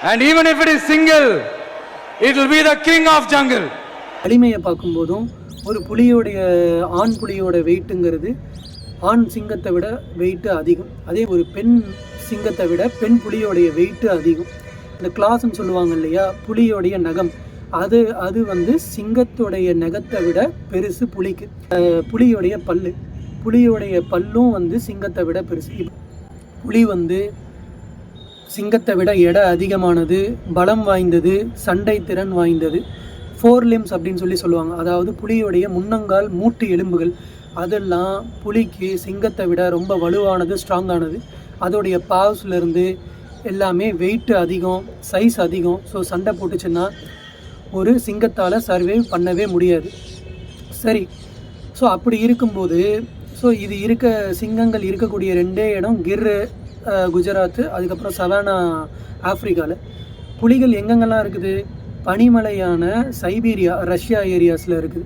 And even if it is single, it will be the king of jungle. வலிமையை பார்க்கும்போதும் ஒரு புலியோடைய ஆண் புலியோட வெயிட்டுங்கிறது ஆண் சிங்கத்தை விட வெயிட்டு அதிகம். அதே ஒரு பெண் சிங்கத்தை விட பெண் புலியோடைய வெயிட்டு அதிகம். இந்த கிளாஸ்ன்னு சொல்லுவாங்க இல்லையா, புலியோடைய நகம், அது வந்து சிங்கத்தோடைய நகத்தை விட பெருசு புலிக்கு. புலியோடைய பல்லும் வந்து சிங்கத்தை விட பெருசு. புலி வந்து சிங்கத்தை விட எடை அதிகமானது, பலம் வாய்ந்தது, சண்டை திறன் வாய்ந்தது. 4 limbs அப்படின்னு சொல்லுவாங்க. அதாவது புலியோடைய முன்னங்கால், மூட்டு எலும்புகள் அதெல்லாம் புலிக்கு சிங்கத்தை விட ரொம்ப வலுவானது, ஸ்ட்ராங்கானது. அதோடைய பாவ்ஸ்லேருந்து எல்லாமே வெயிட்டு அதிகம், சைஸ் அதிகம். ஸோ சண்டை போட்டுச்சுன்னா ஒரு சிங்கத்தால் சர்வைவ் பண்ணவே முடியாது. சரி, ஸோ அப்படி இருக்கும்போது இது சிங்கங்கள் இருக்கக்கூடிய 2 இடம் கிர் குஜராத், அதுக்கப்புறம் சவானா ஆஃப்ரிக்காவில். புலிகள் எங்கெங்கெல்லாம் இருக்குது? பனிமலையான சைபீரியா, ரஷ்யா ஏரியாஸில் இருக்குது.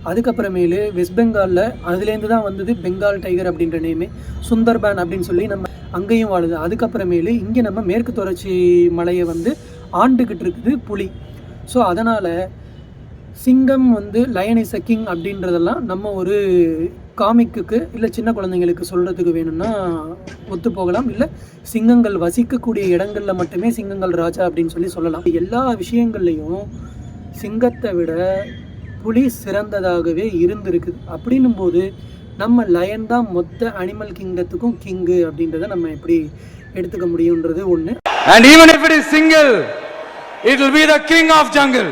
அதுக்கப்புறமேலு வெஸ்ட் பெங்காலில், அதுலேருந்து தான் வந்தது பெங்கால் டைகர் அப்படின்ற நேமே. சுந்தர்பான் அப்படின்னு சொல்லி நம்ம அங்கேயும் வாழுது. அதுக்கப்புறமேலு இங்கே நம்ம மேற்கு தொடர்ச்சி மலையை வந்து ஆண்டுக்கிட்டு இருக்குது புலி. ஸோ அதனால் சிங்கம் வந்து லயன் இஸ் அ கிங் அப்படின்றதெல்லாம் நம்ம ஒரு காமிக்குக்கு இல்லை சின்ன குழந்தைங்களுக்கு சொல்கிறதுக்கு வேணும்னா ஒத்து போகலாம். இல்லை சிங்கங்கள் வசிக்கக்கூடிய இடங்களில் மட்டுமே சிங்கங்கள் ராஜா அப்படின்னு சொல்லலாம். எல்லா விஷயங்கள்லையும் சிங்கத்தை விட புலி சிறந்ததாகவே இருந்திருக்குது. அப்படின்னும் போது நம்ம லயன் தான் மொத்த அனிமல் கிங்டத்துக்கும் கிங்கு அப்படின்றத நம்ம எப்படி எடுத்துக்க முடியுன்றது ஒன்று. And even if it is single, it will be the king of jungle.